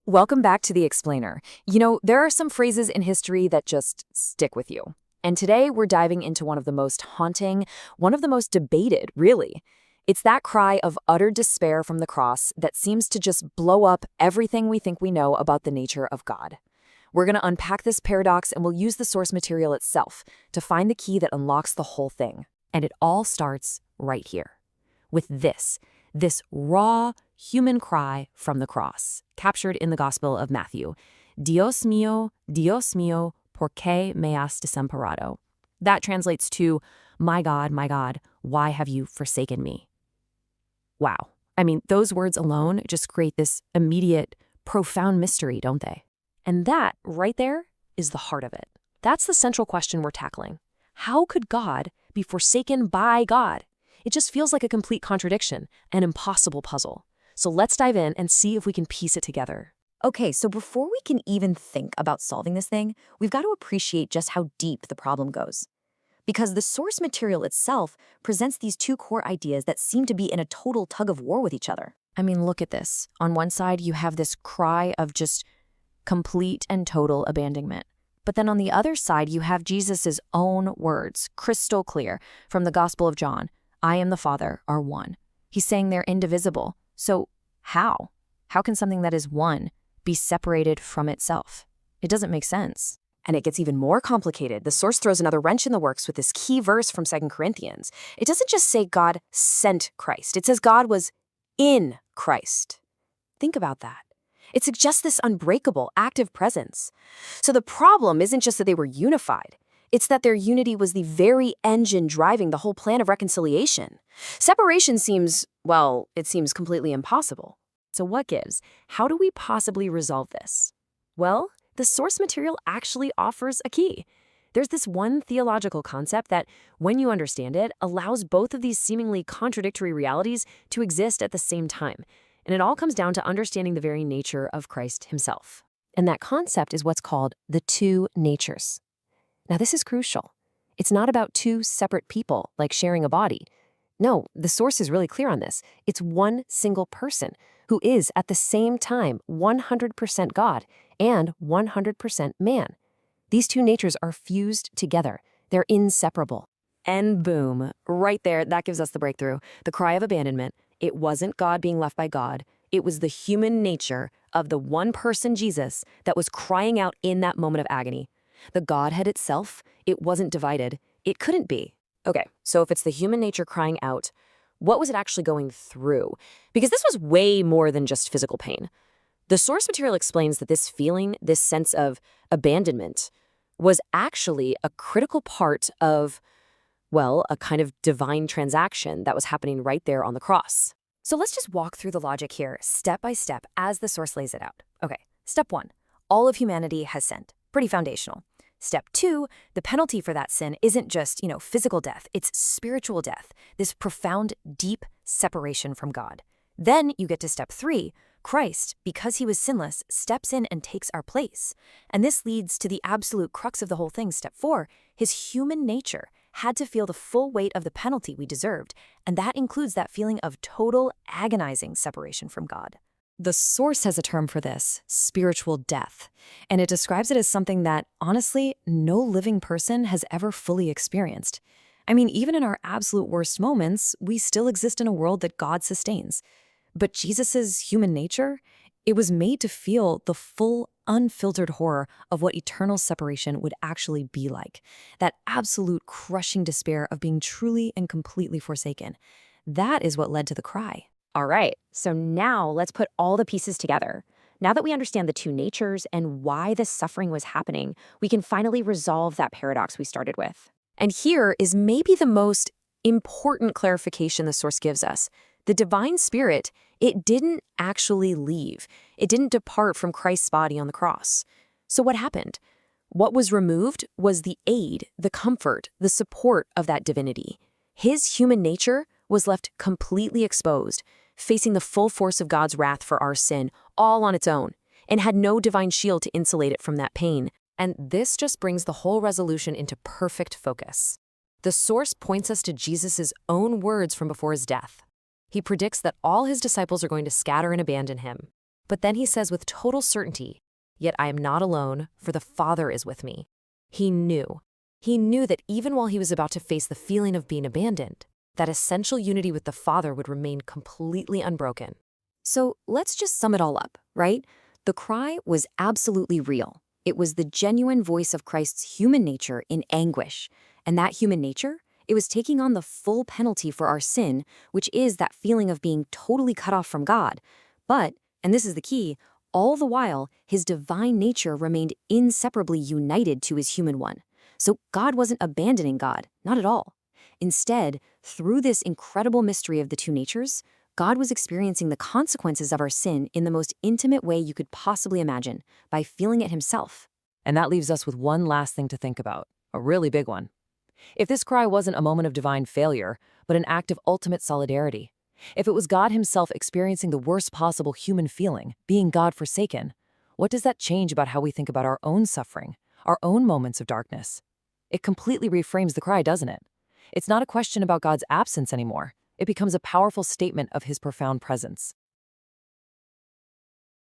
Welcome back to The Explainer. There are some phrases in history that just stick with you. And today we're diving into one of the most haunting, one of the most debated, really. It's that cry of utter despair from the cross that seems to just blow up everything we think we know about the nature of God. We're going to unpack this paradox and we'll use the source material itself to find the key that unlocks the whole thing. And it all starts right here, with this raw human cry from the cross, captured in the Gospel of Matthew. Dios mío, ¿por qué me has desamparado? That translates to, my God, why have you forsaken me? Wow. I mean, those words alone just create this immediate, profound mystery, don't they? And that, right there, is the heart of it. That's the central question we're tackling. How could God be forsaken by God? It just feels like a complete contradiction, an impossible puzzle. So let's dive in and see if we can piece it together. Okay, so before we can even think about solving this thing, we've got to appreciate just how deep the problem goes. Because the source material itself presents these two core ideas that seem to be in a total tug of war with each other. I mean, look at this. On one side, you have this cry of just complete and total abandonment. But then on the other side, you have Jesus' own words, crystal clear, from the Gospel of John. I am the Father are one. He's saying they're indivisible. So how? How can something that is one be separated from itself? It doesn't make sense. And it gets even more complicated. The source throws another wrench in the works with this key verse from 2 Corinthians. It doesn't just say God sent Christ. It says God was in Christ. Think about that. It suggests this unbreakable, active presence. So the problem isn't just that they were unified. It's that their unity was the very engine driving the whole plan of reconciliation. Separation seems completely impossible. So what gives? How do we possibly resolve this? Well, the source material actually offers a key. There's this one theological concept that, when you understand it, allows both of these seemingly contradictory realities to exist at the same time. And it all comes down to understanding the very nature of Christ himself. And that concept is what's called the two natures. Now, this is crucial. It's not about two separate people, like sharing a body. No, the source is really clear on this. It's one single person who is at the same time 100% God and 100% man. These two natures are fused together. They're inseparable. And boom, right there, that gives us the breakthrough. The cry of abandonment. It wasn't God being left by God. It was the human nature of the one person, Jesus, that was crying out in that moment of agony. The Godhead itself, it wasn't divided. It couldn't be. Okay, so if it's the human nature crying out, what was it actually going through? Because this was way more than just physical pain. The source material explains that this feeling, this sense of abandonment, was actually a critical part of, a kind of divine transaction that was happening right there on the cross. So let's just walk through the logic here, step by step, as the source lays it out. Okay, step 1, all of humanity has sinned. Pretty foundational. Step 2, the penalty for that sin isn't just, physical death, it's spiritual death, this profound, deep separation from God. Then you get to step 3, Christ, because he was sinless, steps in and takes our place. And this leads to the absolute crux of the whole thing, step 4, his human nature had to feel the full weight of the penalty we deserved, and that includes that feeling of total, agonizing separation from God. The source has a term for this, spiritual death, and it describes it as something that, honestly, no living person has ever fully experienced. I mean, even in our absolute worst moments, we still exist in a world that God sustains. But Jesus's human nature, it was made to feel the full, unfiltered horror of what eternal separation would actually be like. That absolute crushing despair of being truly and completely forsaken. That is what led to the cry. All right, so now let's put all the pieces together. Now that we understand the two natures and why this suffering was happening, we can finally resolve that paradox we started with. And here is maybe the most important clarification the source gives us. The divine spirit, it didn't actually leave. It didn't depart from Christ's body on the cross. So what happened? What was removed was the aid, the comfort, the support of that divinity. His human nature was left completely exposed, facing the full force of God's wrath for our sin, all on its own, and had no divine shield to insulate it from that pain. And this just brings the whole resolution into perfect focus. The source points us to Jesus' own words from before his death. He predicts that all his disciples are going to scatter and abandon him. But then he says with total certainty, "Yet I am not alone, for the Father is with me." He knew. He knew that even while he was about to face the feeling of being abandoned, that essential unity with the Father would remain completely unbroken. So let's just sum it all up, right? The cry was absolutely real. It was the genuine voice of Christ's human nature in anguish. And that human nature, it was taking on the full penalty for our sin, which is that feeling of being totally cut off from God. But, and this is the key, all the while, his divine nature remained inseparably united to his human one. So God wasn't abandoning God, not at all. Instead, through this incredible mystery of the two natures, God was experiencing the consequences of our sin in the most intimate way you could possibly imagine, by feeling it himself. And that leaves us with one last thing to think about, a really big one. If this cry wasn't a moment of divine failure, but an act of ultimate solidarity, if it was God himself experiencing the worst possible human feeling, being God forsaken, what does that change about how we think about our own suffering, our own moments of darkness? It completely reframes the cry, doesn't it? It's not a question about God's absence anymore. It becomes a powerful statement of his profound presence.